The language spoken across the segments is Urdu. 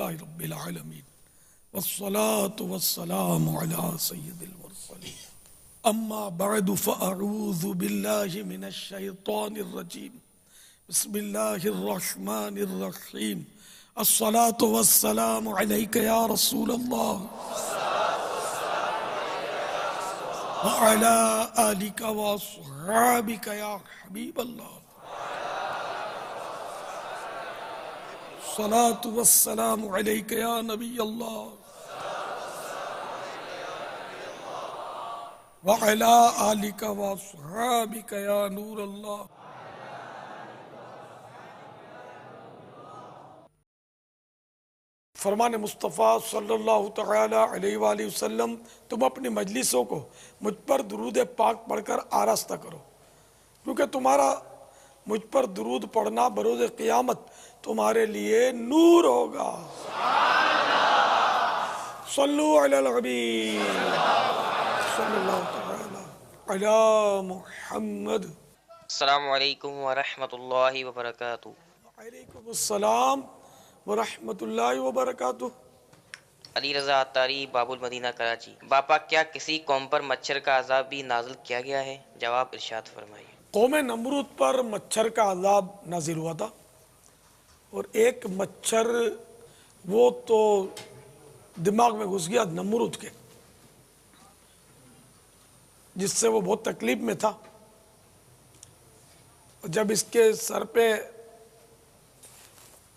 للہ رب العالمین والصلاة والسلام علی سید المرسلین اما بعد فاعوذ باللہ من الشیطان الرجیم بسم اللہ الرحمن الرحیم الصلاة والسلام علیک یا رسول اللہ وعلی آلک واصحابک یا حبیب اللہ الصلاة والسلام علیک یا نبی اللہ وعلی آلک واصحابک یا نور اللہ. فرمان مصطفیٰ صلی اللہ تعالی علیہ وآلہ وسلم تم اپنی مجلسوں کو مجھ پر درود پاک پڑھ کر آراستہ کرو، کیونکہ تمہارا مجھ پر درود پڑھنا بروز قیامت تمہارے لیے نور ہوگا. صلو علی الحبیب صلی اللہ تعالی علی محمد. السلام علیکم ورحمۃ اللہ وبرکاتہ. وعلیکم السلام ورحمۃ اللہ وبرکاتہ. علی رضا عطاری، باب المدینہ، کراچی. باپا، کیا کسی قوم پر مچھر کا عذاب بھی نازل کیا گیا ہے؟ جواب ارشاد فرمائیے. قوم نمرود پر مچھر کا عذاب نازل ہوا تھا، اور ایک مچھر وہ تو دماغ میں گھس گیا نمرود کے، جس سے وہ بہت تکلیف میں تھا. جب اس کے سر پہ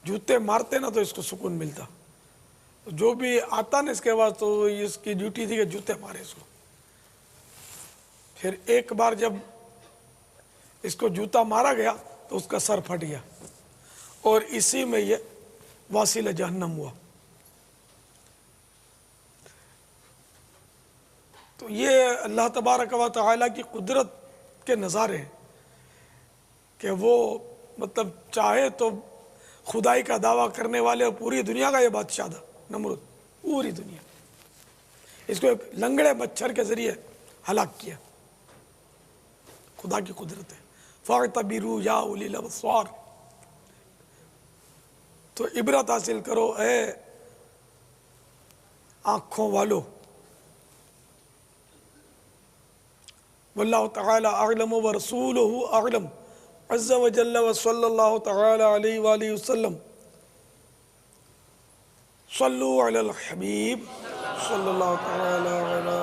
جوتے مارتے نا تو اس کو سکون ملتا. جو بھی آتا نا اس کے بعد تو اس کی ڈیوٹی تھی کہ جوتے مارے اس کو. پھر ایک بار جب اس کو جوتا مارا گیا تو اس کا سر پھٹ گیا، اور اسی میں یہ واصل جہنم ہوا. تو یہ اللہ تبارک و تعالیٰ کی قدرت کے نظارے ہیں کہ وہ مطلب چاہے تو خدائی کا دعویٰ کرنے والے اور پوری دنیا کا یہ بادشاہ تھا نمرود، پوری دنیا. اس کو ایک لنگڑے مچھر کے ذریعے ہلاک کیا. خدا کی قدرت ہے. فَاعْتَبِرُوا يَا أُولِي الْأَبْصَارِ. تو عبرت حاصل کرو اے آنکھوں والو. واللہ تعالی اعلم ورسولہ اعلم عز وجل وصلی اللہ تعالی علیہ وآلہ وسلم. صلو علی الحبیب صلی اللہ تعالی علی.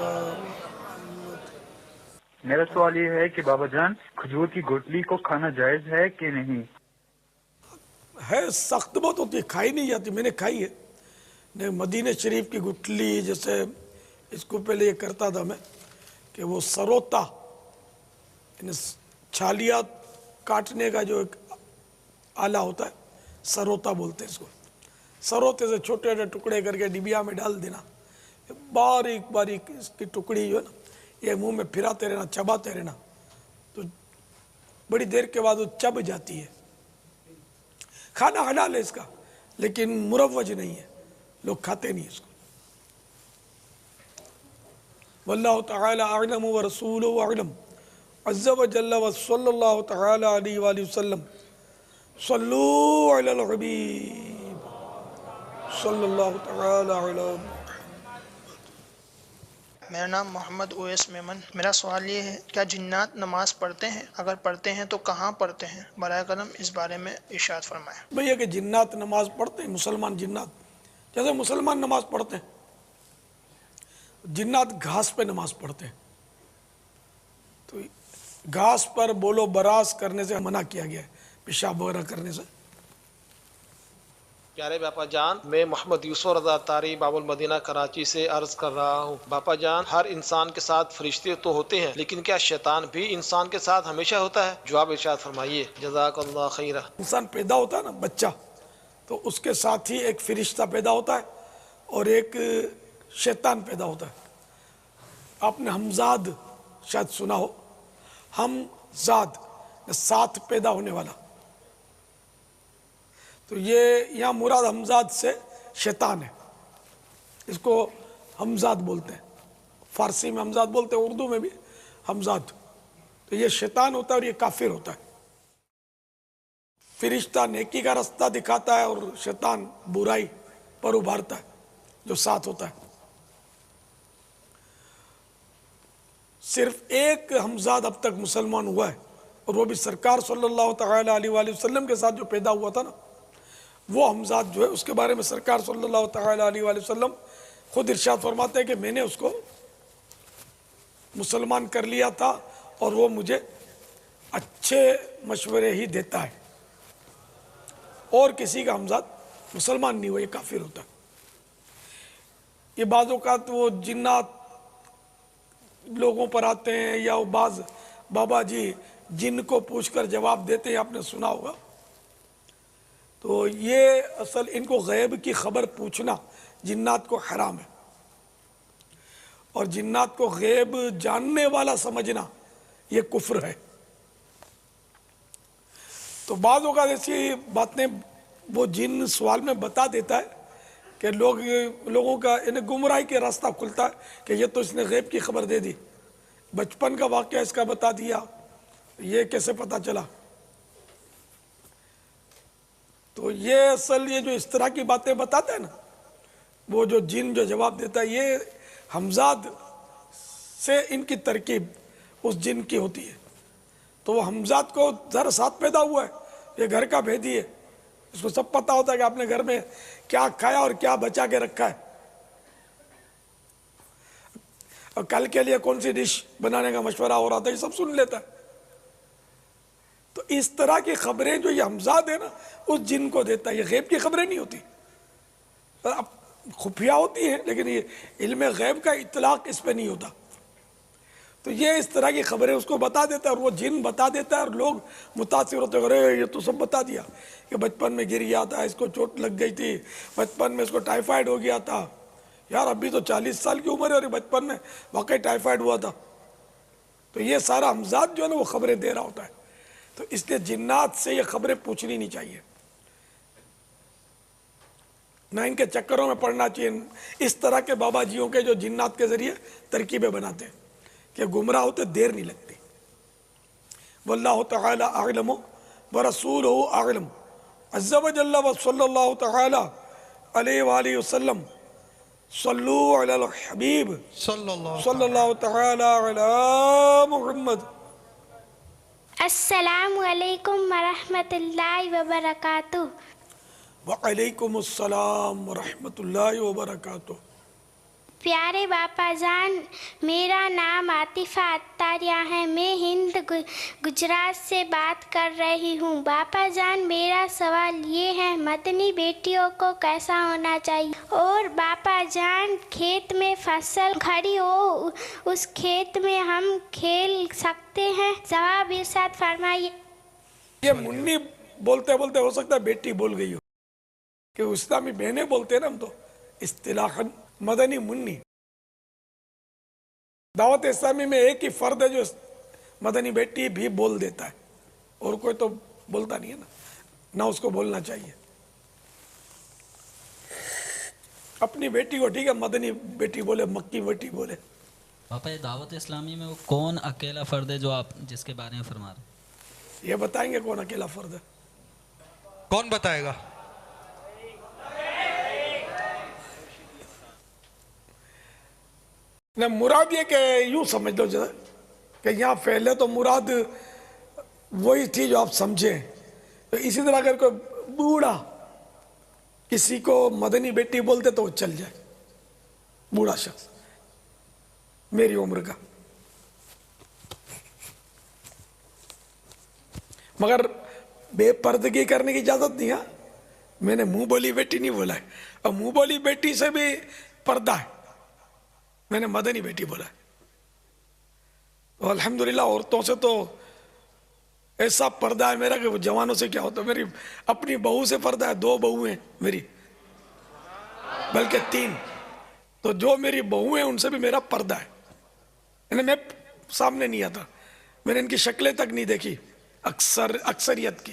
میرا سوال یہ ہے کہ بابا جان، کھجور کی گٹلی کو کھانا جائز ہے کہ نہیں؟ ہے سخت بہت ہوتی ہے، کھائی نہیں جاتی. میں نے کھائی ہے. مدینہ شریف کی گٹلی، جیسے اس کو پہلے یہ کرتا تھا میں کہ وہ سروتا، چھالیاں کاٹنے کا جو ایک آلہ ہوتا ہے سروتا بولتے ہیں اس کو. سروتے سے چھوٹے چھوٹے ٹکڑے کر کے ڈبیا میں ڈال دینا، باریک باریک اس کی ٹکڑی جو ہے نا یہ منہ میں پھراتے رہنا، چباتے رہنا، تو بڑی دیر کے بعد وہ چب جاتی ہے. کھانا حلال ہے اس کا، لیکن مروج نہیں ہے، لوگ کھاتے نہیں اس کو. واللہ تعالی اعلم ورسولہ اعلم عز وجل وصلی اللہ تعالی علیہ وآلہ وسلم. صلو علی الحبیب صلی اللہ تعالی علی. میرا نام محمد اویس میمن. میرا سوال یہ ہے، کیا جنات نماز پڑھتے ہیں؟ اگر پڑھتے ہیں تو کہاں پڑھتے ہیں؟ براہ کرم اس بارے میں ارشاد فرمائیں. بھئی یہ کہ جنات نماز پڑھتے ہیں، مسلمان جنات جیسے مسلمان نماز پڑھتے ہیں. جنات گھاس پہ نماز پڑھتے ہیں، تو گھاس پر بولو براز کرنے سے منع کیا گیا ہے، پیشاب وغیرہ کرنے سے. پیارے باپا جان، میں محمد یوسف رضا عطاری، باب المدینہ، کراچی سے عرض کر رہا ہوں. باپا جان، ہر انسان کے ساتھ فرشتے تو ہوتے ہیں، لیکن کیا شیطان بھی انسان کے ساتھ ہمیشہ ہوتا ہے؟ جواب ارشاد فرمائیے. جزاک اللہ خیرہ. انسان پیدا ہوتا ہے نا بچہ، تو اس کے ساتھ ہی ایک فرشتہ پیدا ہوتا ہے اور ایک شیطان پیدا ہوتا ہے. آپ نے ہمزاد شاید سنا ہو، ہمزاد ساتھ پیدا ہونے والا. تو یہ یہاں مراد ہمزاد سے شیطان ہے. اس کو ہمزاد بولتے ہیں، فارسی میں ہمزاد بولتے ہیں، اردو میں بھی ہمزاد. تو یہ شیطان ہوتا ہے اور یہ کافر ہوتا ہے. فرشتہ نیکی کا راستہ دکھاتا ہے اور شیطان برائی پر ابھارتا ہے جو ساتھ ہوتا ہے. صرف ایک حمزاد اب تک مسلمان ہوا ہے اور وہ بھی سرکار صلی اللہ تعالی علیہ وآلہ وسلم کے ساتھ جو پیدا ہوا تھا نا وہ حمزاد جو ہے اس کے بارے میں سرکار صلی اللہ تعالی علیہ وآلہ وسلم خود ارشاد فرماتے ہیں کہ میں نے اس کو مسلمان کر لیا تھا اور وہ مجھے اچھے مشورے ہی دیتا ہے. اور کسی کا حمزاد مسلمان نہیں ہوا یہ کافر ہوتا ہے. یہ بعض اوقات وہ جنات لوگوں پر آتے ہیں یا وہ بعض بابا جی جن کو پوچھ کر جواب دیتے ہیں, آپ نے سنا ہوگا. تو یہ اصل ان کو غیب کی خبر پوچھنا جنات کو حرام ہے, اور جنات کو غیب جاننے والا سمجھنا یہ کفر ہے. تو بعض اوقات ایسی باتیں وہ جن سوال میں بتا دیتا ہے کہ لوگوں کا انہیں گمراہی کے راستہ کھلتا ہے کہ یہ تو اس نے غیب کی خبر دے دی, بچپن کا واقعہ اس کا بتا دیا, یہ کیسے پتا چلا. تو یہ اصل یہ جو اس طرح کی باتیں بتاتا ہے نا وہ جو جن جو جواب دیتا ہے یہ حمزاد سے ان کی ترکیب اس جن کی ہوتی ہے. تو وہ حمزاد کو ذرا ساتھ پیدا ہوا ہے, یہ گھر کا بھیدی ہے, اس کو سب پتا ہوتا ہے کہ آپ نے گھر میں کیا کھایا اور کیا بچا کے رکھا ہے, اور کل کے لیے کون سی ڈش بنانے کا مشورہ ہو رہا تھا, یہ سب سن لیتا ہے. تو اس طرح کی خبریں جو یہ حمزاد ہے نا اس جن کو دیتا ہے, یہ غیب کی خبریں نہیں ہوتی, اب خفیہ ہوتی ہیں لیکن یہ علم غیب کا اطلاق اس پہ نہیں ہوتا. تو یہ اس طرح کی خبریں اس کو بتا دیتا ہے اور وہ جن بتا دیتا ہے اور لوگ متاثر ہوتے ہیں, ارے یہ تو سب بتا دیا کہ بچپن میں گر گیا تھا, اس کو چوٹ لگ گئی تھی, بچپن میں اس کو ٹائیفائڈ ہو گیا تھا. یار ابھی تو 40 سال کی عمر ہے اور بچپن میں واقعی ٹائیفائڈ ہوا تھا. تو یہ سارا حمزاد جو ہے نا وہ خبریں دے رہا ہوتا ہے. تو اس لیے جنات سے یہ خبریں پوچھنی نہیں چاہیے, نہ ان کے چکروں میں پڑنا چاہیے. اس طرح کے بابا جیوں کے جو جنات کے ذریعے ترکیبیں بناتے ہیں کہ گمراہ ہوتے دیر نہیں لگتی. واللہ تعالی اعلم ورسولہ اعلم عز وجل وصلی اللہ تعالی علیہ وآلہ وسلم. صلو علی الحبیب صلی اللہ تعالی علی محمد. السلام علیکم ورحمۃ اللہ وبرکاتہ. وعلیکم السلام ورحمۃ اللہ وبرکاتہ. پیارے باپا جان, میرا نام عاطفہ عطاریہ ہے, میں ہند گجرات سے بات کر رہی ہوں. باپا جان میرا سوال یہ ہے, مدنی بیٹیوں کو کیسا ہونا چاہیے؟ اور باپا جان کھیت میں فصل کھڑی ہو اس کھیت میں ہم کھیل سکتے ہیں؟ جواب ارشاد فرمائیے. یہ منی بولتے بولتے ہو سکتا ہے بیٹی بول گئی ہو, کہ اسلامی بہنیں بولتے ہیں نا ہم, تو اصطلاحاً مدنی منی. دعوت اسلامی میں ایک ہی فرد ہے جو مدنی بیٹی بھی بول دیتا ہے, اور کوئی تو بولتا نہیں ہے نا, نہ اس کو بولنا چاہیے. اپنی بیٹی کو ٹھیک ہے مدنی بیٹی بولے, مکی بیٹی بولے. پاپا یہ دعوت اسلامی میں وہ کون اکیلا فرد ہے جو آپ جس کے بارے میں فرما رہے ہیں؟ یہ بتائیں گے کون اکیلا فرد ہے؟ کون بتائے گا؟ نہ مراد یہ کہ یوں سمجھ لو جذا کہ یہاں پہلے تو مراد وہی تھی جو آپ سمجھیں. تو اسی طرح اگر کوئی بوڑھا کسی کو مدنی بیٹی بولتے تو وہ چل جائے, بوڑھا شخص میری عمر کا. مگر بے پردگی کرنے کی اجازت نہیں ہے. میں نے منہ بولی بیٹی نہیں بولا ہے, اور منہ بولی بیٹی سے بھی پردہ ہے, میں نے مدنی بیٹی بولا ہے. تو الحمدللہ عورتوں سے تو ایسا پردہ ہے میرا کہ وہ جوانوں سے کیا ہوتا ہے. میری اپنی بہو سے پردہ ہے, 2 بہو ہیں میری, بلکہ 3. تو جو میری بہو ہیں ان سے بھی میرا پردہ ہے. یعنی میں سامنے نہیں آتا, میں نے ان کی شکلیں تک نہیں دیکھی اکثریت کی,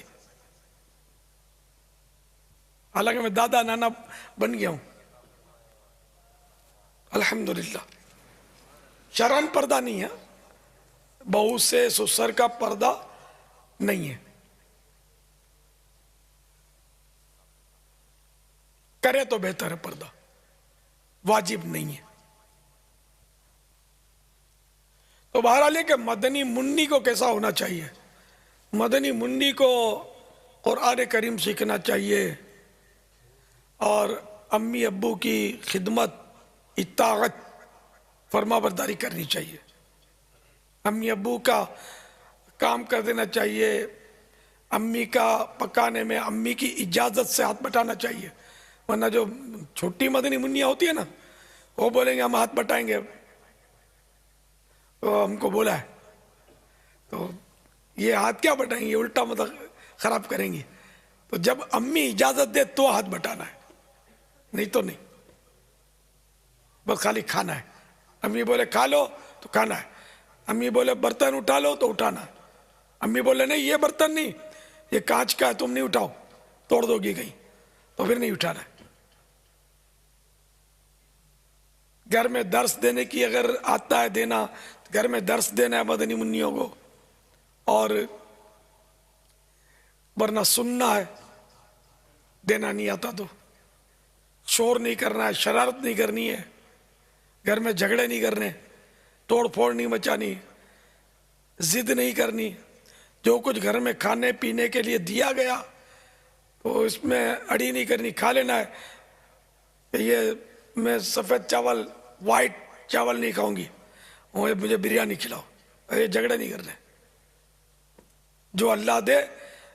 حالانکہ میں دادا نانا بن گیا ہوں الحمدللہ. شرعاً پردہ نہیں ہے, بہو سے سسر کا پردہ نہیں ہے. کرے تو بہتر ہے پردہ، واجب نہیں ہے. تو بہرحال یہ کہ مدنی منی کو کیسا ہونا چاہیے؟ مدنی منی کو قرآن کریم سیکھنا چاہیے اور امی ابو کی خدمت، اطاعت، فرما برداری کرنی چاہیے. امی ابو کا کام کر دینا چاہیے، امی کا پکانے میں امی کی اجازت سے ہاتھ بٹانا چاہیے. ورنہ جو چھوٹی مدنی منیاں ہوتی ہے نا، وہ بولیں گے ہم ہاتھ بٹائیں گے، تو ہم کو بولا ہے، تو یہ ہاتھ کیا بٹائیں گے، الٹا مطلب خراب کریں گے. تو جب امی اجازت دے تو ہاتھ بٹانا ہے، نہیں تو نہیں. بس خالی کھانا ہے. امی بولے کھا لو تو کھانا ہے، امی بولے برتن اٹھا لو تو اٹھانا ہے. امی بولے نہیں یہ برتن نہیں، یہ کانچ کا ہے، تم نہیں اٹھاؤ، توڑ دو گی کہیں، تو پھر نہیں اٹھانا ہے. گھر میں درس دینے کی اگر آتا ہے دینا، گھر میں درس دینا ہے مدنی منیوں کو، اور ورنہ سننا ہے. دینا نہیں آتا تو شور نہیں کرنا ہے، شرارت نہیں کرنی ہے، گھر میں جھگڑے نہیں کرنے، توڑ پھوڑ نہیں مچانی، ضد نہیں کرنی. جو کچھ گھر میں کھانے پینے کے لیے دیا گیا تو اس میں اڑی نہیں کرنی، کھا لینا ہے. کہ یہ میں سفید چاول، وائٹ چاول نہیں کھاؤں گی، مجھے بریانی کھلاؤ، یہ جھگڑے نہیں کرنے. جو اللہ دے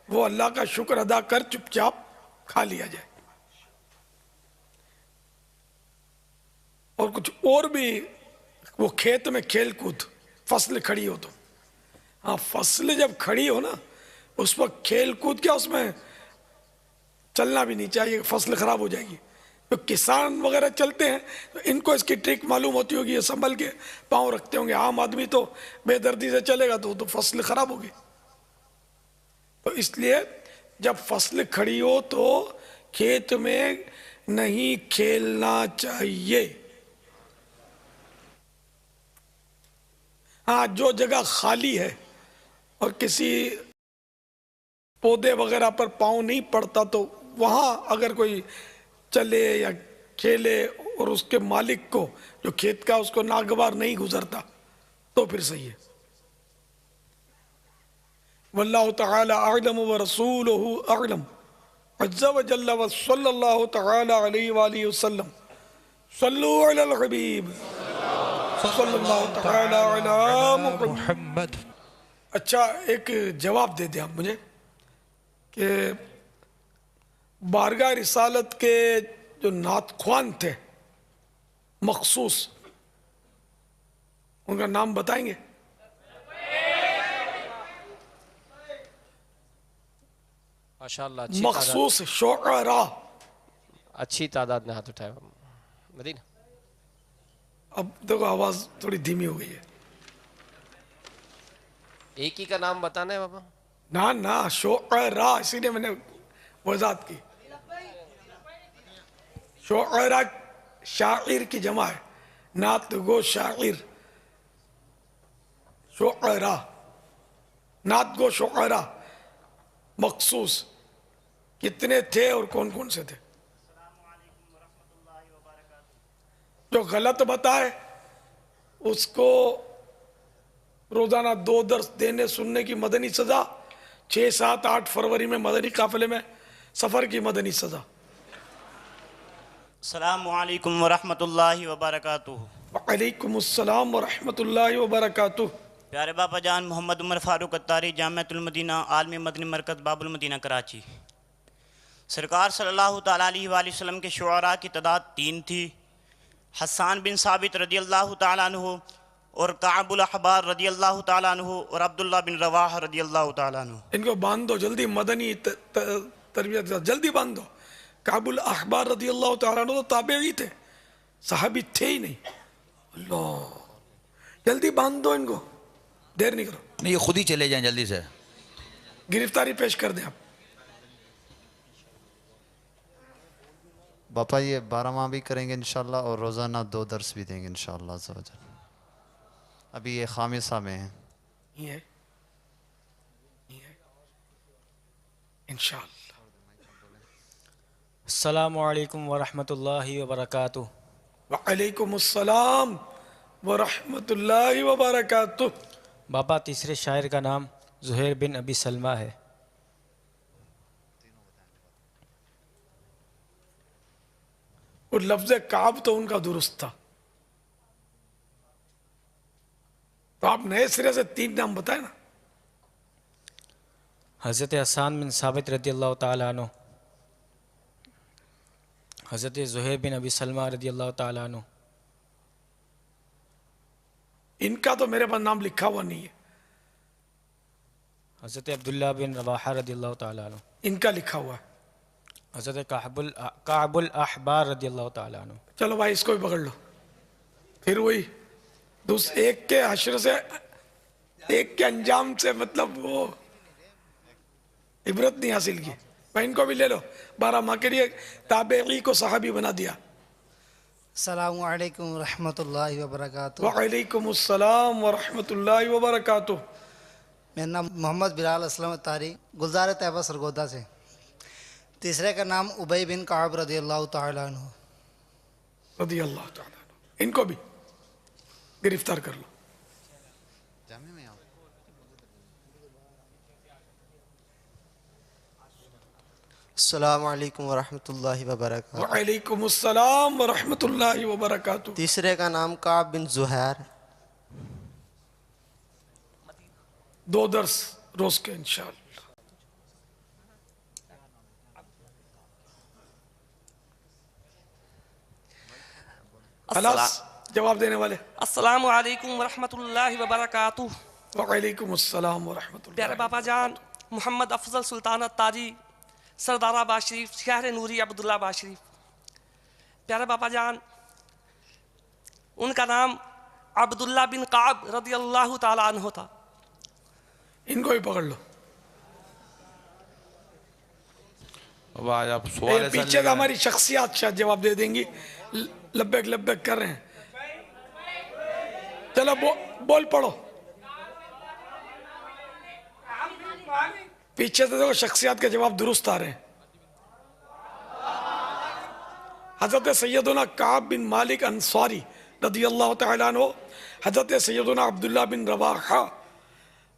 وہ اللہ کا شکر ادا کر چپ چاپ کھا لیا جائے. اور کچھ اور بھی، وہ کھیت میں کھیل کود، فصل کھڑی ہو تو، ہاں فصل جب کھڑی ہو نا اس وقت کھیل کود کیا، اس میں چلنا بھی نہیں چاہیے، فصل خراب ہو جائے گی. تو کسان وغیرہ چلتے ہیں تو ان کو اس کی ٹرک معلوم ہوتی ہوگی، یہ سنبھل کے پاؤں رکھتے ہوں گے. عام آدمی تو بے دردی سے چلے گا تو فصل خراب ہوگی. تو اس لیے جب فصل کھڑی ہو تو کھیت میں نہیں کھیلنا چاہیے. ہاں جو جگہ خالی ہے اور کسی پودے وغیرہ پر پاؤں نہیں پڑتا تو وہاں اگر کوئی چلے یا کھیلے اور اس کے مالک کو جو کھیت کا اس کو ناگوار نہیں گزرتا تو پھر صحیح ہے. واللہ تعالی اعلم ورسولہ اعلم عز وجل وصلی اللہ تعالی علیہ وآلہ وسلم. صلو علی الحبیب صلی اللہ تعالی علی محمد. اچھا ایک جواب دے دیں آپ مجھے کہ بارگاہ رسالت کے جو نعت خوان تھے مخصوص، ان کا نام بتائیں گے؟ ماشاءاللہ مخصوص شعراء. اچھی تعداد نے ہاتھ اٹھایا. مدینہ اب دیکھو آواز تھوڑی دھیمی ہو گئی ہے. ایک ہی کا نام بتانا ہے بابا؟ نہ شعراء، اسی لیے میں نے وضاحت کی. شعراء شاعر کی جمع ہے، نعت گو شاعر، شعراء نعت گو شعراء. مخصوص کتنے تھے اور کون کون سے تھے؟ جو غلط بتائے اس کو روزانہ 2 درس دینے سننے کی مدنی سزا، 6، 7، 8 فروری میں مدنی قافلے میں سفر کی مدنی سزا. السلام علیکم ورحمۃ اللہ وبرکاتہ. وعلیکم السلام ورحمۃ اللہ وبرکاتہ. پیارے باپا جان محمد عمر فاروق اتاری، جامعۃ المدینہ عالمی مدنی مرکز باب المدینہ کراچی. سرکار صلی اللہ تعالیٰ علیہ وآلہ وسلم کے شعراء کی تعداد 3 تھی. حسان بن ثابت رضی اللہ تعالیٰ عنہ اور کعب الاحبار رضی اللہ تعالیٰ عنہ اور عبداللہ بن رواح رضی اللہ تعالیٰ عنہ. ان کو باندھ دو جلدی، مدنی تربیت جلدی باندھ دو. کعب الاحبار رضی اللہ تعالیٰ عنہ تو تابعی تھے، صحابی تھے ہی نہیں. اللہ جلدی باندھ دو ان کو، دیر نہیں کرو. نہیں یہ خود ہی چلے جائیں جلدی سے. گرفتاری پیش کر دیں آپ. باپا یہ 12 ماہ بھی کریں گے انشاءاللہ اور روزانہ 2 درس بھی دیں گے انشاءاللہ عز و جل. ابھی یہ خامسہ میں ہیں. یہ ہے انشاءاللہ. السلام علیکم ورحمۃ اللہ وبرکاتہ. وعلیکم السلام ورحمۃ اللہ وبرکاتہ. باپا تیسرے شاعر کا نام زہیر بن ابی سلمہ ہے. اور لفظ کعب تو ان کا درست تھا. تو آپ نئے سرے سے 3 نام بتائیں نا. حضرت حسان بن ثابت رضی اللہ تعالیٰ عنہ، حضرت زہیر بن ابی سلمہ رضی اللہ تعالیٰ عنہ. ان کا تو میرے پاس نام لکھا ہوا نہیں ہے. حضرت عبداللہ بن رواحہ رضی اللہ تعالیٰ عنہ. ان کا لکھا ہوا ہے. حضرت کعب الاحبار رضی اللہ تعالیٰ عنہ. چلو بھائی اس کو بھی پکڑ لو. پھر وہی ایک کے حشر سے، ایک کے انجام سے مطلب وہ عبرت نہیں حاصل کی. بھائی ان کو بھی لے لو. 12 ماہ کے لیے تابعی کو صحابی بنا دیا. السلام علیکم ورحمۃ اللہ وبرکاتہ. وعلیکم السلام ورحمۃ اللہ وبرکاتہ. میرا نام محمد بلال اسلم تاری، گلزار طیبہ سرگودا سے. تیسرے کا نام ابی بن کعب رضی اللہ تعالیٰ عنہ. رضی اللہ تعالیٰ عنہ. ان کو بھی گرفتار کر لو. السلام علیکم ورحمۃ اللہ وبرکاتہ. وعلیکم السلام ورحمۃ اللہ وبرکاتہ. تیسرے کا نام کعب بن زہیر. 2 درس روز کے انشاءاللہ. خلاص جواب دینے والے. السلام علیکم ورحمۃ اللہ وبرکاتہ. وعلیکم السلام ورحمۃ اللہ. پیارے باپا جان محمد افضل سلطان تاجی سردار آباد شریف شہر نوری عبداللہ آباد شریف. پیارے باپا جان ان کا نام عبداللہ بن کعب رضی اللہ تعالیٰ عنہ تھا. ان کو بھی پکڑ لو. پیچھے تو ہماری شخصیات شاید جواب دے دیں گی. لبیک لبیک کر رہے ہیں. چلو بول پڑھو. پیچھے سے دیکھو شخصیات کے جواب درست آ رہے ہیں. حضرت سیدنا کعب بن مالک انصاری رضی اللہ تعالیٰ عنہ، حضرت سیدنا عبداللہ بن رواحہ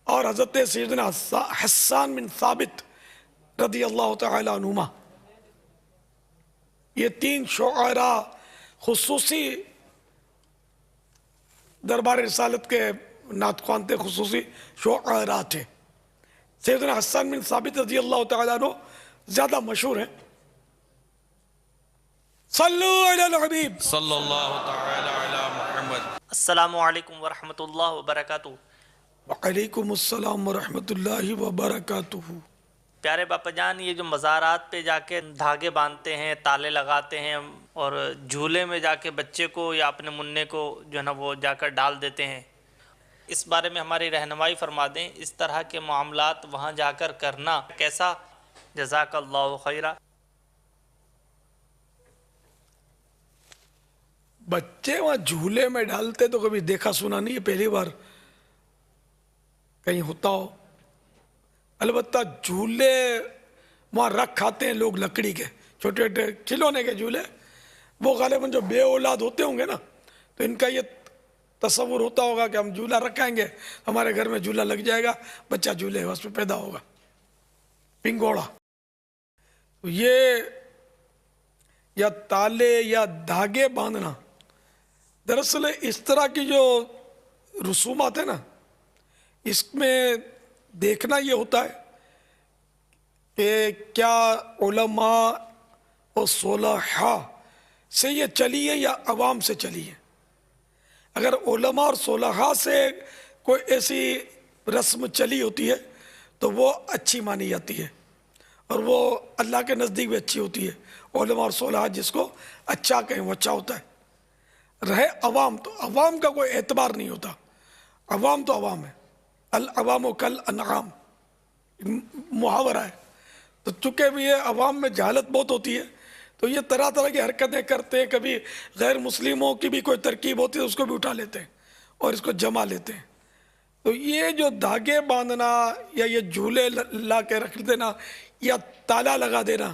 اور حضرت سیدنا حسان بن ثابت رضی اللہ تعالیٰ عنہما. یہ 3 شعراء خصوصی دربار رسالت کے نعت خوان تھے، خصوصی شعراء تھے. سیدنا حسان بن ثابت رضی اللہ تعالیٰ عنہ زیادہ مشہور ہیں. صلو علی الحبیب صلی اللہ تعالی علی محمد. السلام علیکم ورحمۃ اللہ وبرکاتہ. وعلیکم السلام ورحمۃ اللہ وبرکاتہ. پیارے باپا جان یہ جو مزارات پہ جا کے دھاگے باندھتے ہیں، تالے لگاتے ہیں اور جھولے میں جا کے بچے کو یا اپنے منع کو جو ہے نا وہ جا کر ڈال دیتے ہیں، اس بارے میں ہماری رہنمائی فرما دیں. اس طرح کے معاملات وہاں جا کر کرنا کیسا؟ جزاک اللہ خیرہ. بچے وہاں جھولے میں ڈالتے تو کبھی دیکھا سنا نہیں ہے، پہلی بار کہیں ہوتا ہو. البتہ جھولے وہاں رکھ کھاتے ہیں لوگ لکڑی کے، چھوٹے چھوٹے کھلونے کے جھولے. وہ غالباً جو بے اولاد ہوتے ہوں گے نا، تو ان کا یہ تصور ہوتا ہوگا کہ ہم جھولا رکھائیں گے، ہمارے گھر میں جھولا لگ جائے گا، بچہ جھولے اس پہ پیدا ہوگا. پنگوڑا یہ یا تالے یا دھاگے باندھنا، دراصل اس طرح کی جو رسومات ہیں نا، اس میں دیکھنا یہ ہوتا ہے کہ کیا علماء اور صلحاء سے یہ چلی ہے یا عوام سے چلی ہے. اگر علماء اور صلحاء سے کوئی ایسی رسم چلی ہوتی ہے تو وہ اچھی مانی جاتی ہے اور وہ اللہ کے نزدیک بھی اچھی ہوتی ہے. علماء اور صلحاء جس کو اچھا کہیں وہ اچھا ہوتا ہے. رہے عوام، تو عوام کا کوئی اعتبار نہیں ہوتا. عوام تو عوام ہے. العوام کالانعام محاورہ ہے. تو چونکہ بھی یہ عوام میں جہالت بہت ہوتی ہے تو یہ طرح طرح کی حرکتیں کرتے ہیں. کبھی غیر مسلموں کی بھی کوئی ترکیب ہوتی ہے اس کو بھی اٹھا لیتے ہیں اور اس کو جما لیتے ہیں. تو یہ جو دھاگے باندھنا یا یہ جھولے لا کے رکھ دینا یا تالا لگا دینا،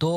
2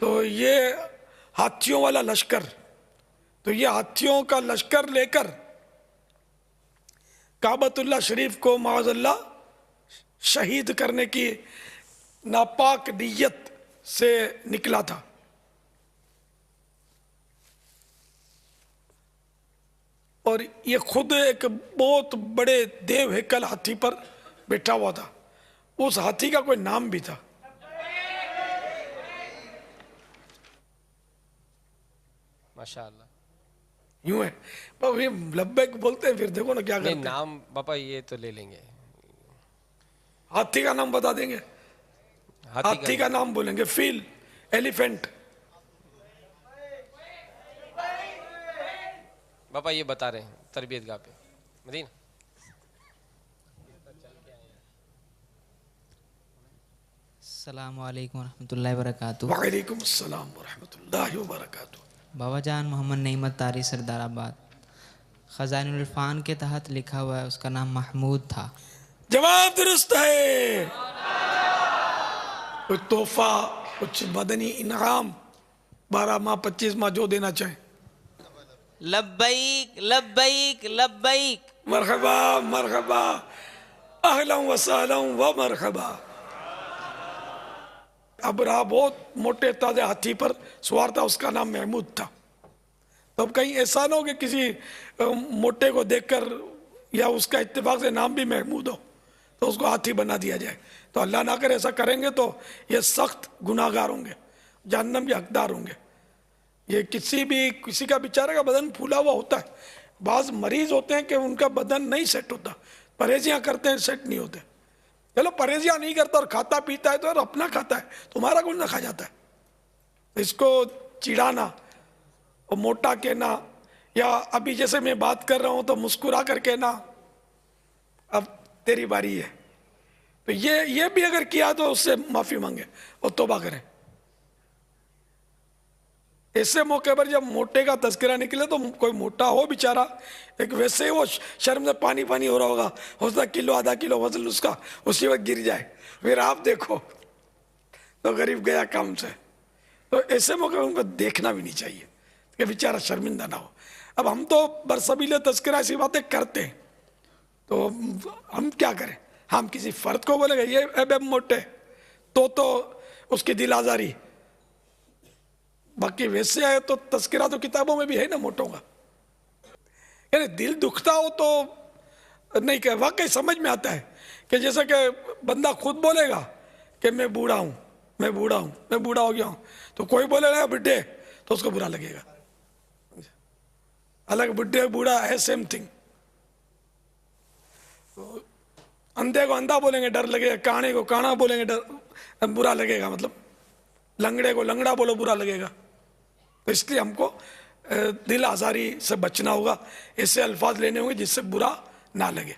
تو یہ ہاتھیوں والا لشکر، تو یہ ہاتھیوں کا لشکر لے کر کعبۃ اللہ شریف کو معاذ اللہ شہید کرنے کی ناپاک نیت سے نکلا تھا. اور یہ خود ایک بہت بڑے دیو ہیکل ہاتھی پر بیٹھا ہوا تھا. اس ہاتھی کا کوئی نام بھی تھا. ماشاءاللہ. یوں ہے باپا، یہ لبیک بولتے ہیں، پھر دیکھو نا کیا کرتے ہیں. نام باپا یہ تو لے لیں گے. ہاتھی کا نام بتا دیں گے. ہاتھی کا نام بولیں گے، فیل، ایلیفینٹ. باپا یہ بتا رہے ہیں تربیت گاہ پہ مدینہ. السلام علیکم ورحمۃ اللہ وبرکاتہ. وعلیکم السلام ورحمۃ اللہ وبرکاتہ. بابا جان محمد نعمت طاری سردار آباد. خزائن العرفان کے تحت لکھا ہوا ہے اس کا نام محمود تھا. جواب درست ہے. کوئی تحفہ، کچھ مدنی انعام 12 ماہ 25 ماہ جو دینا چاہیں. لبیک لبیک لبیک. مرحبا مرحبا، اہلا و سہلا و مرحبا. ابرہا بہت موٹے تازے ہاتھی پر سوار تھا، اس کا نام محمود تھا. تو اب کہیں ایسا نہ ہو کہ کسی موٹے کو دیکھ کر یا اس کا اتفاق سے نام بھی محمود ہو تو اس کو ہاتھی بنا دیا جائے. تو اللہ نہ کرے ایسا کریں گے تو یہ سخت گناہ گار ہوں گے، جہنم کے حقدار ہوں گے. یہ کسی کا بیچارے کا بدن پھولا ہوا ہوتا ہے. بعض مریض ہوتے ہیں کہ ان کا بدن نہیں سیٹ ہوتا، پرہیزیاں کرتے ہیں سیٹ نہیں ہوتے. چلو پرہیزیاں نہیں کرتا اور کھاتا پیتا ہے تو اپنا کھاتا ہے، تمہارا کچھ نہ کھا جاتا ہے. اس کو چڑھانا اور موٹا کہنا، یا ابھی جیسے میں بات کر رہا ہوں تو مسکرا کر کہنا اب تیری باری ہے، تو یہ بھی اگر کیا تو اس سے معافی مانگے اور توبہ کریں. ایسے موقع پر جب موٹے کا تذکرہ نکلے تو کوئی موٹا ہو بیچارہ، ایک ویسے ہی وہ شرم سے پانی پانی ہو رہا ہوگا، ہو سکتا کلو آدھا کلو وزن اس کا اسی وقت گر جائے، پھر آپ دیکھو تو غریب گیا کام سے. تو ایسے موقع پر ان کو دیکھنا بھی نہیں چاہیے کہ بیچارہ شرمندہ نہ ہو. اب ہم تو برسبیل تذکرہ ایسی باتیں کرتے ہیں، تو ہم کیا کریں؟ ہم کسی فرد کو بولے گا یہ اے موٹے تو اس کی دل آزاری. باقی ویسے ہے تو تذکرہ تو کتابوں میں بھی ہے نا موٹوں کا. یعنی دل دکھتا ہو تو نہیں کہ واقعی سمجھ میں آتا ہے کہ جیسا کہ بندہ خود بولے گا کہ میں بوڑھا ہوں، میں بوڑھا ہوں، میں بوڑھا ہو گیا ہوں، تو کوئی بولے گا بڈھے تو اس کو برا لگے گا. الگ بڈھے بوڑھا ہے سیم تھنگ. اندھے کو اندھا بولیں گے ڈر لگے گا، کانے کو کانا بولیں گے ڈر برا لگے گا، مطلب لنگڑے کو لنگڑا بولو برا لگے گا. تو اس لیے ہم کو دل آزاری سے بچنا ہوگا، ایسے الفاظ لینے ہوں گے جس سے برا نہ لگے.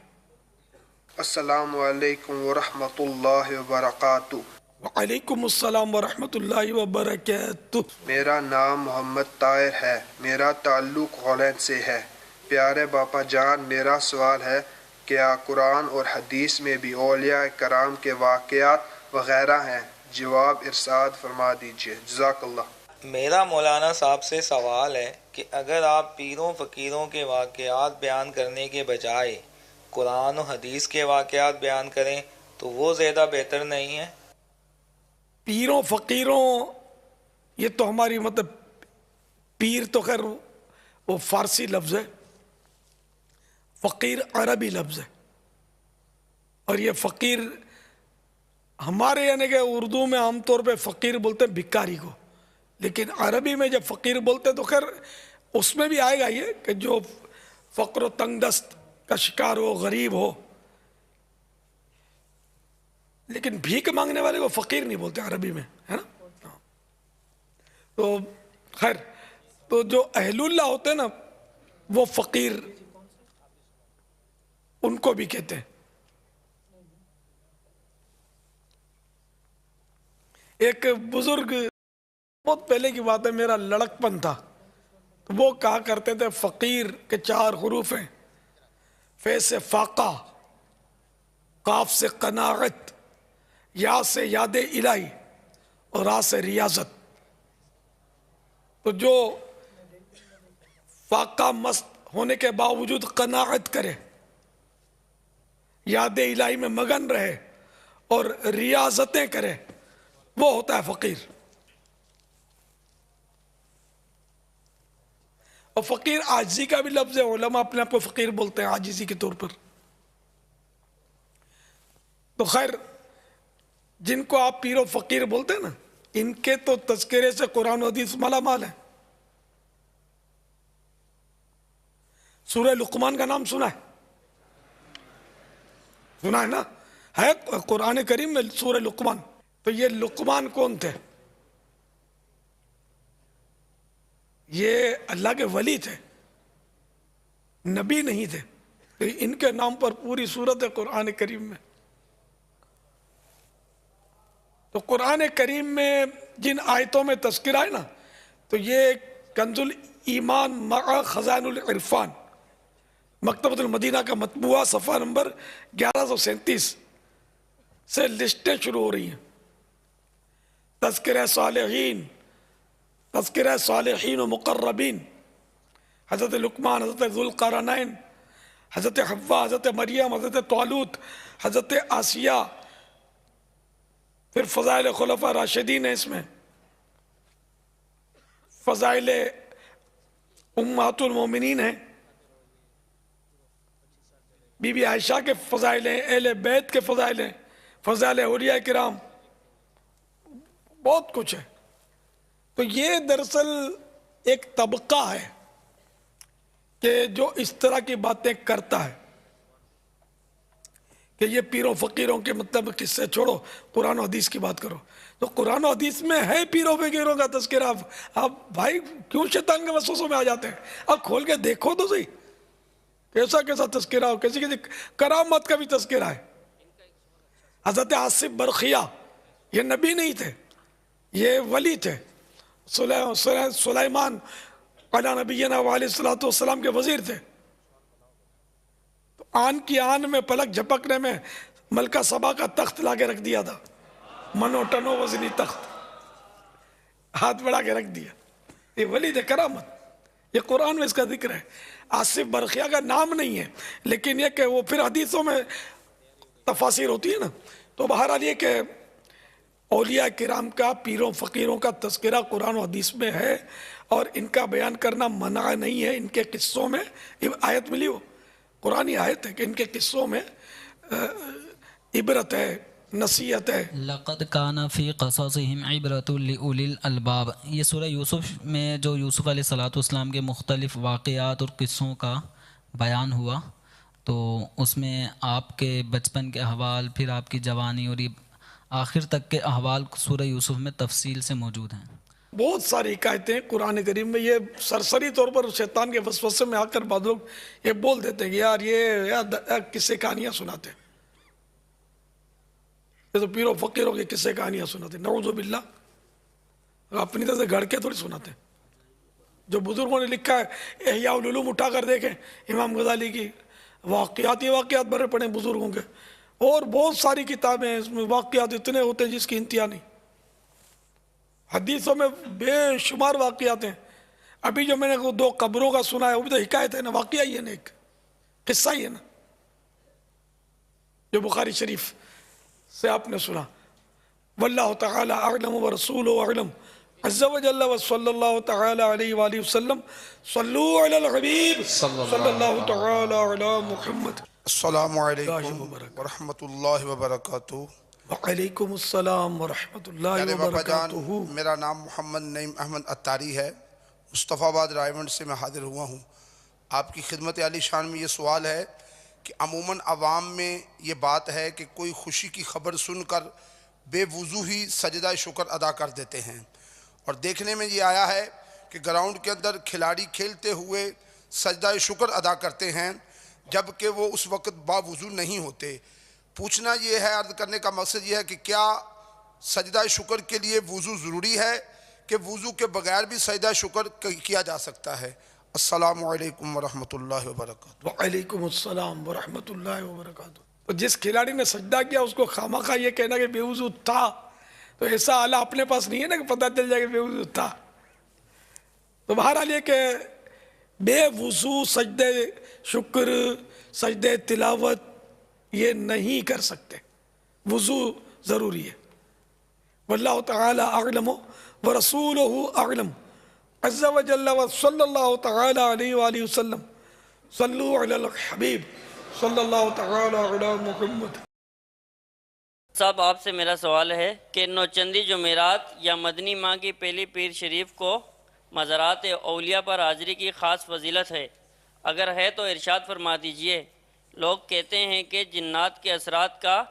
السلام علیکم ورحمۃ اللہ وبرکاتہ. وعلیکم السلام ورحمۃ اللہ وبرکاتہ. میرا نام محمد طاہر ہے، میرا تعلق غولین سے ہے. پیارے باپا جان، میرا سوال ہے کیا قرآن اور حدیث میں بھی اولیاء کرام کے واقعات وغیرہ ہیں؟ جواب ارشاد فرما دیجیے، جزاک اللہ. میرا مولانا صاحب سے سوال ہے کہ اگر آپ پیروں فقیروں کے واقعات بیان کرنے کے بجائے قرآن و حدیث کے واقعات بیان کریں تو وہ زیادہ بہتر نہیں ہے؟ پیروں فقیروں، یہ تو ہماری مطلب پیر تو خیر وہ فارسی لفظ ہے، فقیر عربی لفظ ہے. اور یہ فقیر ہمارے یعنی کہ اردو میں عام طور پہ فقیر بولتے ہیں بھکاری کو، لیکن عربی میں جب فقیر بولتے تو خیر اس میں بھی آئے گا یہ کہ جو فقر و تنگ دست کا شکار ہو، غریب ہو. لیکن بھیک مانگنے والے کو فقیر نہیں بولتے عربی میں، ہے نا. تو خیر، تو جو اہل اللہ ہوتے ہیں نا وہ فقیر ان کو بھی کہتے ہیں. ایک بزرگ، بہت پہلے کی بات ہے، میرا لڑکپن تھا، تو وہ کہا کرتے تھے فقیر کے 4 حروف ہیں، فے سے فاقہ، قاف سے قناعت، یا سے یاد الہی اور را سے ریاضت. تو جو فاقہ مست ہونے کے باوجود قناعت کرے، یاد الہی میں مگن رہے اور ریاضتیں کرے، وہ ہوتا ہے فقیر. اور فقیر عاجزی کا بھی لفظ ہے، علماء اپنے آپ کو فقیر بولتے ہیں عاجزی کے طور پر. تو خیر جن کو آپ پیر و فقیر بولتے ہیں نا، ان کے تو تذکرے سے قرآن و حدیث مالا مال ہے. سورہ لقمان کا نام سنا ہے نا؟ ہے قرآن کریم میں سورہ لقمان. تو یہ لقمان کون تھے؟ یہ اللہ کے ولی تھے، نبی نہیں تھے. تو ان کے نام پر پوری سورت ہے قرآن کریم میں. تو قرآن کریم میں جن آیتوں میں تذکرہ ہے نا، تو یہ کنز الایمان مع خزائن العرفان، مکتبۃ المدینہ کا مطبوعہ، صفحہ نمبر 1137 سے لسٹیں شروع ہو رہی ہیں. تذکرہ صالحین، تذکرہ صالحین و مقربین، حضرت لقمان، حضرت ذوالقرنین، حضرت حوا، حضرت مریم، حضرت طالوت، حضرت آسیہ. پھر فضائل خلفاء راشدین ہیں اس میں، فضائل امہات المومنین ہیں، بی بی عائشہ کے فضائل ہیں، اہل بیت کے فضائل ہیں، فضائل اولیاء کرام، بہت کچھ ہے. تو یہ دراصل ایک طبقہ ہے کہ جو اس طرح کی باتیں کرتا ہے کہ یہ پیروں فقیروں کے مطلب قصے چھوڑو، قرآن و حدیث کی بات کرو. تو قرآن و حدیث میں ہے پیروں فقیروں کا تذکرہ. آپ بھائی کیوں شیطان کے وسوسوں میں آ جاتے ہیں؟ آپ کھول کے دیکھو تو صحیح کیسا کیسا تذکرہ ہو. کیسی کیسی کرامت کا بھی تذکرہ ہے. حضرت آصف برقیہ یہ نبی نہیں تھے، یہ ولی تھے. سلیمان علیہ نبینا علیہ الصلوۃ والسلام کے وزیر تھے. تو آن کی آن میں پلک جھپکنے میں ملکہ سبا کا تخت لا کے رکھ دیا تھا، منو ٹنو وزنی تخت، ہاتھ بڑھا کے رکھ دیا. یہ ولی تھے، کرامت. یہ قرآن میں اس کا ذکر ہے. آصف برقیہ کا نام نہیں ہے، لیکن یہ کہ وہ پھر حدیثوں میں تفاسیر ہوتی ہے نا. تو بہرحال یہ کہ اولیاء کرام کا، پیروں فقیروں کا تذکرہ قرآن و حدیث میں ہے، اور ان کا بیان کرنا منع نہیں ہے. ان کے قصوں میں آیت ملی، وہ قرآنی آیت ہے کہ ان کے قصوں میں عبرت ہے، نصیحت ہے. لقد کان فی قصصہم عبرۃ لأولی الالباب. یہ سورہ یوسف میں جو یوسف علیہ الصلوۃ والسلام کے مختلف واقعات اور قصوں کا بیان ہوا، تو اس میں آپ کے بچپن کے احوال، پھر آپ کی جوانی اور آخر تک کے احوال سورہ یوسف میں تفصیل سے موجود ہیں. بہت ساری حکایتیں قرآن کریم میں. یہ سرسری طور پر شیطان کے وسوسے میں آ کر بعض لوگ یہ بول دیتے ہیں کہ یار یہ قصے کہانیاں سناتے ہیں، یہ تو پیروں فقیروں کے قصے کہانیاں سناتے ہیں. نعوذ باللہ، اپنی طرح سے گھڑ کے تھوڑی سناتے ہیں. جو بزرگوں نے لکھا ہے، احیاء العلوم اٹھا کر دیکھیں، امام غزالی کی واقعات بھرے پڑے بزرگوں کے، اور بہت ساری کتابیں اس میں واقعات اتنے ہوتے ہیں جس کی انتہا نہیں. حدیثوں میں بے شمار واقعات ہیں. ابھی جو میں نے 2 قبروں کا سنا ہے، وہ بھی تو حکایت ہے نا، واقعہ ہی ہے نا، ایک قصہ ہی ہے نا، جو بخاری شریف سے آپ نے سنا. واللہ تعالی اعلم ورسولہ اعلم عز وجل وصلی اللہ تعالی علیہ وآلہ وسلم. صلو علی الحبیب صلی اللہ تعالی علی محمد. السلام علیکم ورحمۃ اللہ وبرکاتہ. وعلیکم السلام ورحمۃ اللہ وبرکاتہ. میرا نام محمد نعیم احمد اتاری ہے. مصطفیٰ آباد رائے منڈ سے میں حاضر ہوا ہوں. آپ کی خدمت عالی شان میں یہ سوال ہے کہ عموماً عوام میں یہ بات ہے کہ کوئی خوشی کی خبر سن کر بے وضو ہی سجدہ شکر ادا کر دیتے ہیں، اور دیکھنے میں یہ آیا ہے کہ گراؤنڈ کے اندر کھلاڑی کھیلتے ہوئے سجدہ شکر ادا کرتے ہیں جبکہ وہ اس وقت باوضو نہیں ہوتے. پوچھنا یہ ہے، عرض کرنے کا مقصد یہ ہے کہ کیا سجدہ شکر کے لیے وضو ضروری ہے کہ وضو کے بغیر بھی سجدہ شکر کیا جا سکتا ہے؟ السلام علیکم ورحمۃ اللہ وبرکاتہ. وعلیکم السلام ورحمۃ اللہ وبرکاتہ. تو جس کھلاڑی نے سجدہ کیا اس کو خامخواہ یہ کہنا کہ بے وضو تھا، تو ایسا آلہ اپنے پاس نہیں ہے نا کہ پتہ چل جائے کہ بے وضو تھا. تو بہرحال یہ کہ بے وضو سجدے شکر سجدے تلاوت یہ نہیں کر سکتے، وضو ضروری ہے۔ واللہ تعالی اعلم ورسولہ اعلم عز وجل وصلی اللہ تعالی علیہ وآلہ وسلم صلو علی الحبیب صلی اللہ تعالی علی محمد۔ صاحب آپ سے میرا سوال ہے کہ نوچندی جمعرات یا مدنی ماہ کی پہلی پیر شریف کو مزارات اولیاء پر حاضری کی خاص فضیلت ہے، اگر ہے تو ارشاد فرما دیجئے۔ لوگ کہتے ہیں کہ جنات کے اثرات کا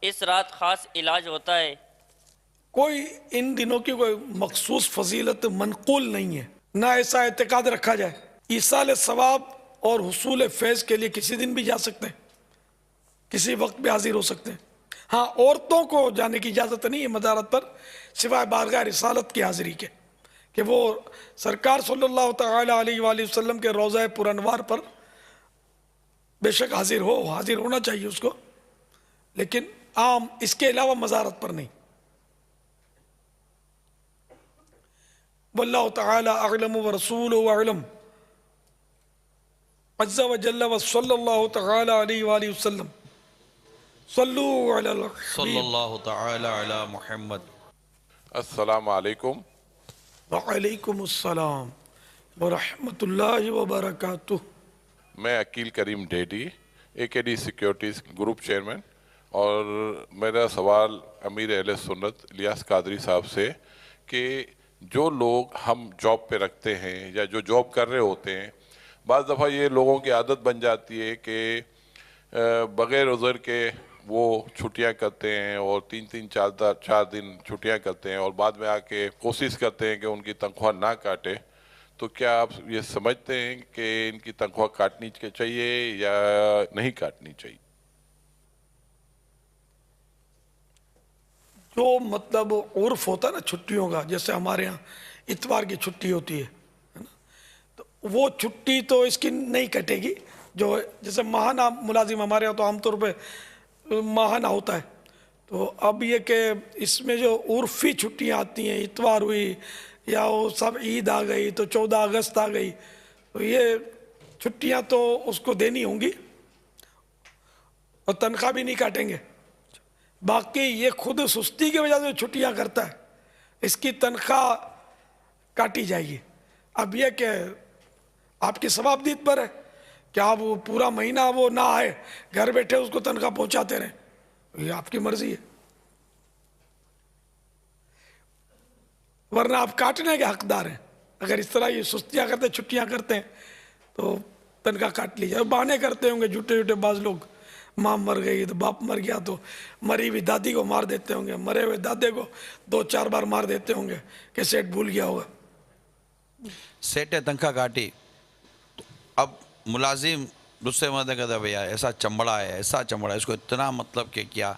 اس رات خاص علاج ہوتا ہے۔ کوئی ان دنوں کی کوئی مخصوص فضیلت منقول نہیں ہے، نہ ایسا اعتقاد رکھا جائے۔ ایصال ثواب اور حصول فیض کے لیے کسی دن بھی جا سکتے ہیں، کسی وقت بھی حاضر ہو سکتے ہیں۔ ہاں، عورتوں کو جانے کی اجازت نہیں ہے مزارات پر سوائے بارگاہ رسالت کی حاضری کے، کہ وہ سرکار صلی اللہ تعالی علیہ وآلہ وسلم کے روضہ پرانوار پر بے شک حاضر ہونا چاہیے اس کو، لیکن عام اس کے علاوہ مزارت پر نہیں۔ واللہ تعالی اعلم ورسولہ اعلم عز وجل وصلی اللہ تعالی علیہ وآلہ وسلم صلو علی الحبیب صلی اللہ تعالی علی محمد۔ السلام علیکم۔ وعلیکم السلام ورحمۃ اللہ وبرکاتہ۔ میں Aqeel Karim Dhedhi, AKD securities group chairman, اور میرا سوال امیر اہل سنت الیاس قادری صاحب سے کہ جو لوگ ہم جاب پہ رکھتے ہیں یا جو جاب کر رہے ہوتے ہیں، بعض دفعہ یہ لوگوں کی عادت بن جاتی ہے کہ بغیر عذر کے وہ چھٹیاں کرتے ہیں اور 3-4 دن چھٹیاں کرتے ہیں، اور بعد میں آ کے کوشش کرتے ہیں کہ ان کی تنخواہ نہ کاٹے۔ تو کیا آپ یہ سمجھتے ہیں کہ ان کی تنخواہ کاٹنی چاہیے یا نہیں کاٹنی چاہیے؟ جو مطلب عرف ہوتا ہے نا چھٹیوں کا، جیسے ہمارے ہاں اتوار کی چھٹی ہوتی ہے، تو وہ چھٹی تو اس کی نہیں کٹے گی۔ جو جیسے ماہانہ ملازم ہمارے ہاں تو عام طور پہ ماہانہ ہوتا ہے، تو اب یہ کہ اس میں جو عرفی چھٹیاں آتی ہیں، اتوار ہوئی یا وہ سب عید آ گئی تو 14 اگست آ گئی، تو یہ چھٹیاں تو اس کو دینی ہوں گی اور تنخواہ بھی نہیں کاٹیں گے۔ باقی یہ خود سستی کی وجہ سے چھٹیاں کرتا ہے، اس کی تنخواہ کاٹی جائے گی۔ اب یہ کہ آپ کی ثوابدید پر ہے کہ آپ وہ پورا مہینہ وہ نہ آئے، گھر بیٹھے اس کو تنخواہ پہنچاتے رہیں، یہ آپ کی مرضی ہے، ورنہ آپ کاٹنے کے حقدار ہیں۔ اگر اس طرح یہ سستیاں کرتے چھٹیاں کرتے ہیں تو تنخواہ کاٹ لی جائے۔ بہانے کرتے ہوں گے جھوٹے جھوٹے بعض لوگ، ماں مر گئی تو باپ مر گیا تو مری ہوئی دادی کو مار دیتے ہوں گے، مرے ہوئے دادے کو 2-4 بار مار دیتے ہوں گے کہ سیٹ بھول گیا ہوگا۔ سیٹ نے تنخواہ کاٹی تو اب ملازم دوسرے مدد کہتا ہے بھیا ایسا چمڑا ہے، ایسا چمڑا ہے، اس کو اتنا مطلب کہ کیا،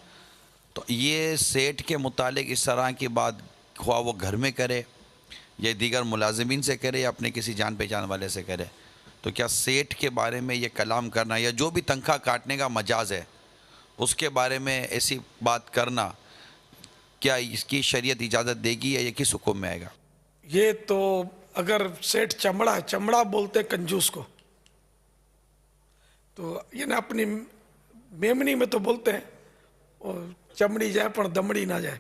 تو یہ سیٹ کے متعلق اس طرح کی بات خواہ وہ گھر میں کرے یا دیگر ملازمین سے کرے یا اپنے کسی جان پہچان والے سے کرے، تو کیا سیٹ کے بارے میں یہ کلام کرنا یا جو بھی تنخواہ کاٹنے کا مجاز ہے اس کے بارے میں ایسی بات کرنا، کیا اس کی شریعت اجازت دے گی یا یہ کس حکم میں آئے گا؟ یہ تو اگر سیٹ چمڑا ہے، چمڑا بولتے کنجوس کو، تو یہ نا اپنی میمنی میں تو بولتے ہیں اور چمڑی جائے پر دمڑی نہ جائے،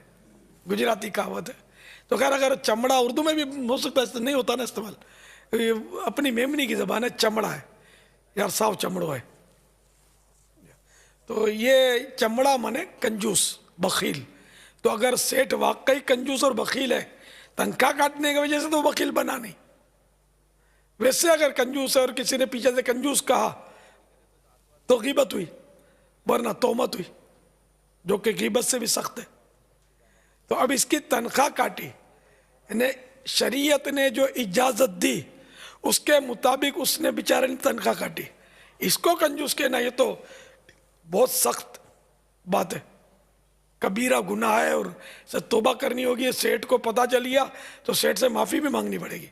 گجراتی کہاوت ہے۔ تو خیر اگر چمڑا اردو میں بھی ہو سکتا ہے، نہیں ہوتا نا استعمال، اپنی میمنی کی زبان ہے، چمڑا ہے یار صاف چمڑو ہے، تو یہ چمڑا مانے کنجوس بخیل۔ تو اگر سیٹ واقعی کنجوس اور بخیل ہے، تنخواہ کاٹنے کی وجہ سے تو بخیل بنا نہیں، ویسے اگر کنجوس ہے اور کسی نے پیچھے سے کنجوس کہا تو غیبت ہوئی، ورنہ تہمت ہوئی، جو کہ غیبت سے بھی سخت ہے۔ تو اب اس کی تنخواہ کاٹی، یعنی شریعت نے جو اجازت دی اس کے مطابق اس نے بیچارے نے تنخواہ کاٹی، اس کو کنجوس کہنا یہ تو بہت سخت بات ہے، کبیرہ گناہ ہے، اور توبہ کرنی ہوگی۔ سیٹ کو پتہ چل گیا تو سیٹ سے معافی بھی مانگنی پڑے گی،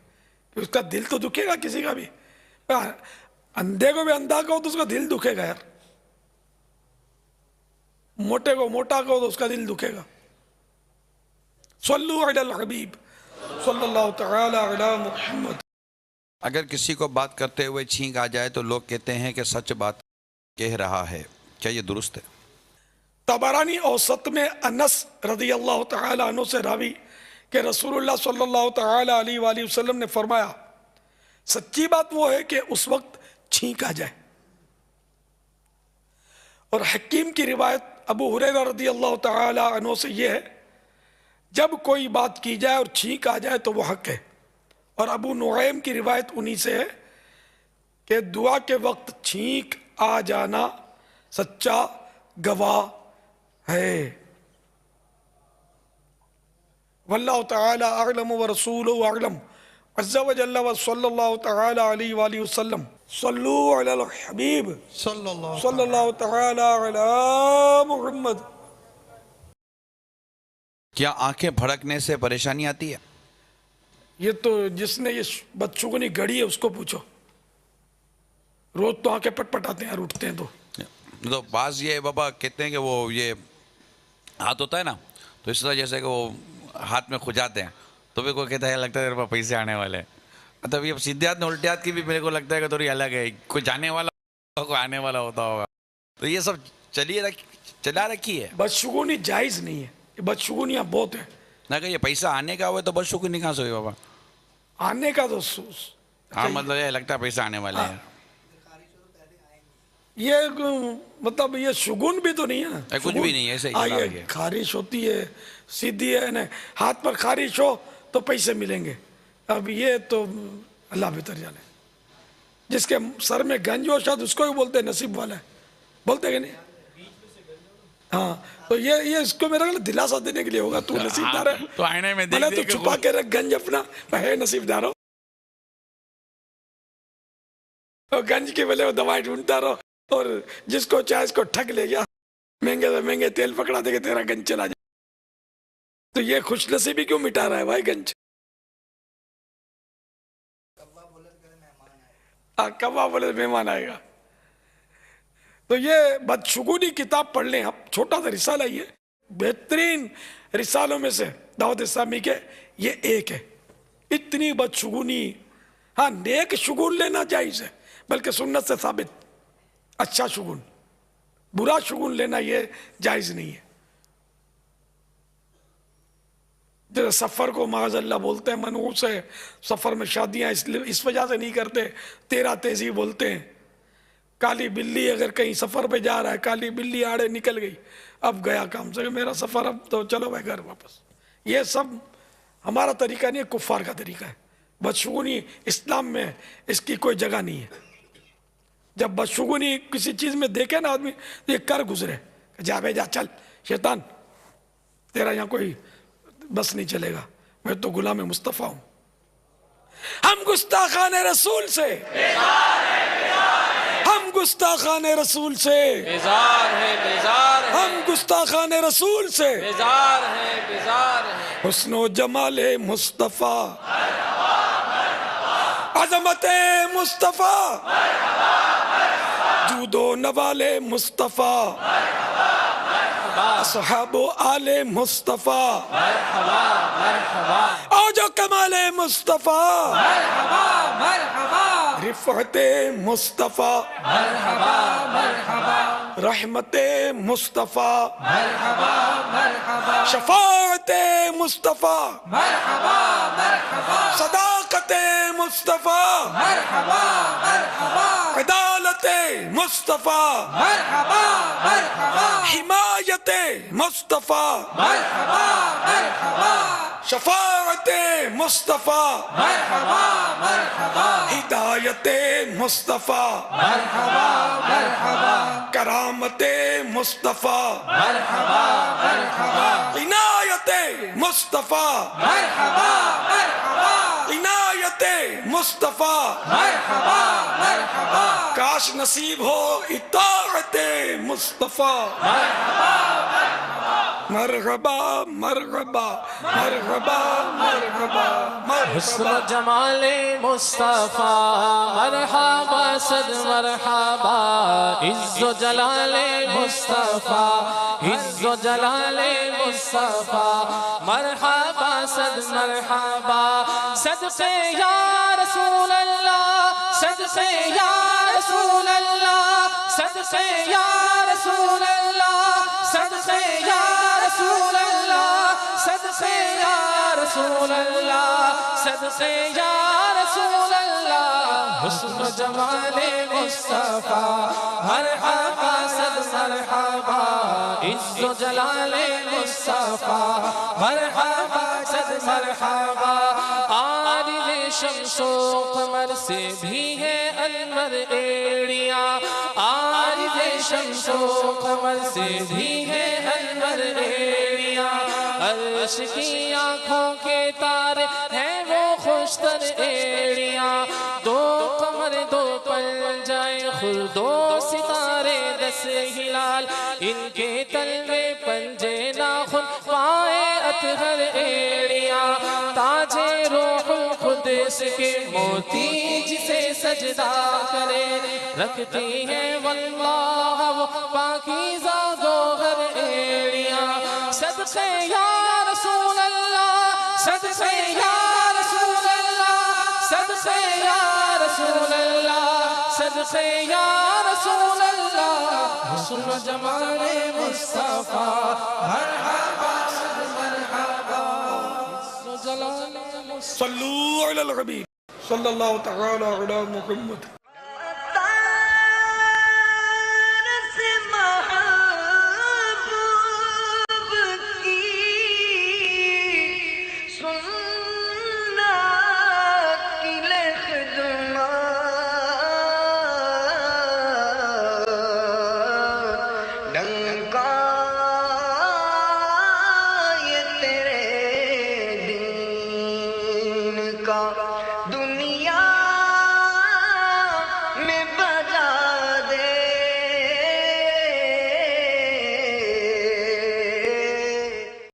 اس کا دل تو دکھے گا کسی کا بھی، اندھے کو بھی اندھا کہو تو اس کا دل دکھے گا یار، موٹے کو موٹا کہو تو اس کا دل دکھے گا۔ صلو علی الحبیب صلی اللہ تعالی علی محمد۔ اگر کسی کو بات کرتے ہوئے چھینک آ جائے تو لوگ کہتے ہیں کہ سچ بات کہہ رہا ہے، کیا یہ درست ہے؟ طبرانی اوسط میں انس رضی اللہ تعالی عنہ سے راوی کہ رسول اللہ صلی اللہ تعالی علیہ وآلہ وسلم نے فرمایا سچی بات وہ ہے کہ اس وقت چھینک آ جائے. اور حکیم کی روایت ابو ہریرہ رضی اللہ تعالی عنہ سے یہ ہے جب کوئی بات کی جائے اور چھینک آ جائے تو وہ حق ہے. اور ابو نعیم کی روایت انہی سے ہے کہ دعا کے وقت چھینک آ جانا سچا گواہ ہے. واللہ تعالی اعلم ورسولہ اعلم عز وجل وصلی اللہ تعالی علیہ وآلہ وسلم. صلو علی الحبیب صلی اللہ تعالی علی محمد. کیا آنکھیں بھڑکنے سے پریشانی آتی ہے؟ یہ تو جس نے یہ بدشگونی گھڑی ہے اس کو پوچھو. روز تو آنکھیں پٹ پٹاتے ہیں اور اٹھتے ہیں. تو بعض یہ بابا کہتے ہیں کہ وہ یہ ہاتھ ہوتا ہے نا تو اس طرح جیسے کہ وہ ہاتھ میں کھجاتے ہیں تو بھی کوئی کہتا ہے لگتا ہے میرے پاس پیسے آنے والے ہیں. مطلب یہ سیدھے ہاتھ میں الٹے ہاتھ کی بھی میرے کو لگتا ہے کہ تھوڑی الگ ہے، کوئی جانے والا کوئی آنے والا ہوتا ہوگا. تو یہ سب چلا رکھی ہے. بدشگونی جائز نہیں ہے. یہ بدشگونیاں بہت ہیں. نہ کہ یہ پیسہ آنے کا ہوئے تو بدشگونی کہاں سے ہوئی بابا؟ آنے کا تو ہاں مطلب یہ لگتا ہے پیسہ آنے والے ہیں. یہ مطلب یہ شگون بھی تو نہیں ہے نا. کچھ بھی نہیں ہے ایسے ہی. خارش ہوتی ہے سیدھی ہے نا، ہاتھ پر خارش ہو تو پیسے ملیں گے. اب یہ تو اللہ بہتر جانے. جس کے سر میں گنج ہو شاید اس کو بھی بولتے ہیں نصیب والا ہے. بولتے کہ نہیں؟ ہاں تو یہ اس کو میرا دلاسا دینے کے لیے ہوگا تو نصیب دار ہے. تو آئینے میں بھلے تو چھپا کے رکھ گنج اپنا ہے نصیب دار ہو. گنج کی بلے وہ دوائی ڈھونڈتا رہو اور جس کو چاہے اس کو ٹھگ لے گیا، مہنگے سے مہنگے تیل پکڑا دے کہ تیرا گنج چلا جائے. تو یہ خوش نصیبی کیوں مٹا رہا ہے بھائی گنج؟ کبا بولے مہمان آئے گا. تو یہ بدشگونی کتاب پڑھ لیں. اب چھوٹا سا رسالہ یہ بہترین رسالوں میں سے دعوت اسلامی کے یہ ایک ہے. اتنی بدشگونی، ہاں نیک شگون لینا جائز ہے بلکہ سنت سے ثابت. اچھا شگون، برا شگون لینا یہ جائز نہیں ہے. جیسے سفر کو معاذ اللہ بولتے ہیں منحوس ہے. سفر میں شادیاں اس وجہ سے نہیں کرتے، تیرا تیزی بولتے ہیں. کالی بلی اگر کہیں سفر پہ جا رہا ہے، کالی بلی آڑے نکل گئی، اب گیا کام سے میرا سفر، اب تو چلو بھائی گھر واپس. یہ سب ہمارا طریقہ نہیں ہے، کفار کا طریقہ ہے. بدشگونی اسلام میں اس کی کوئی جگہ نہیں ہے. جب بدشگونی کسی چیز میں دیکھے نا آدمی تو یہ کر گزرے، جا بے جا چل شیطان، تیرا یہاں کوئی بس نہیں چلے گا، میں تو غلام مصطفیٰ ہوں. ہم گستاخان رسول سے، ہم گستاخان رسول سے، ہم گستاخان رسول سے، حسن و جمال مصطفیٰ، عظمت مصطفیٰ، جود و نوال مصطفیٰ، اصحاب و آل مصطفیٰ، اوج و کمال مصطفیٰ، رفعت مصطفیٰ، رحمت مصطفیٰ، شفاعت مصطفیٰ، صداقت مصطفیٰ، عدالت مصطفیٰ، حمایت مصطفیٰ، شفاعت مصطفیٰ، ہدایت مصطفیٰ، کرامت مصطفیٰ، عنایت مصطفیٰ، عنایت مصطفیٰ، کاش نصیب ہو اطاعت مصطفیٰ. مرحبا مرحبا مرحبا مرحبا حسن و جمال مصطفیٰ، مرحبا صد مرحبا. عز و جلال مصطفیٰ، عز و جلال مصطفیٰ، مرحبا صد مرحبا صدقے یا رسول اللہ صدقے یا رسول اللہ صدقے یا رسول اللہ صدقے یا رسول اللہ صدقے یا رسول اللہ صدقے یا رسول اللہ حسن و جمال مصطفیٰ مرحبا صد مرحبا عز و جلال مصطفیٰ مرحبا صد مرحبا عارض شمس و قمر سے بھی ہے انور ایڑیاں عارض شمس و قمر سے بھی ہے انور ایڑیاں عرش کی آنکھوں کے تارے ہیں وہ خوشتر ایڑیاں دو قمر دو پنجائے خلد و ستارے 10 ہلال ان کے تلوے پنجے ناخن پائے اطہر ایڑیاں تاج روح القدس کے موتی جسے سجدہ کرے رکھتی ہیں واللہ وہ پاکیزہ گوہر ایڑیاں صدقے یا رسول اللہ صدقے یا رسول اللہ صدقے یا رسول اللہ صدقے یا رسول اللہ حسن و جمال مصطفیٰ مرحبا صد مرحبا عز و جلال مصطفیٰ صلو علی الحبیب صلی اللہ تعالی علی محمد کا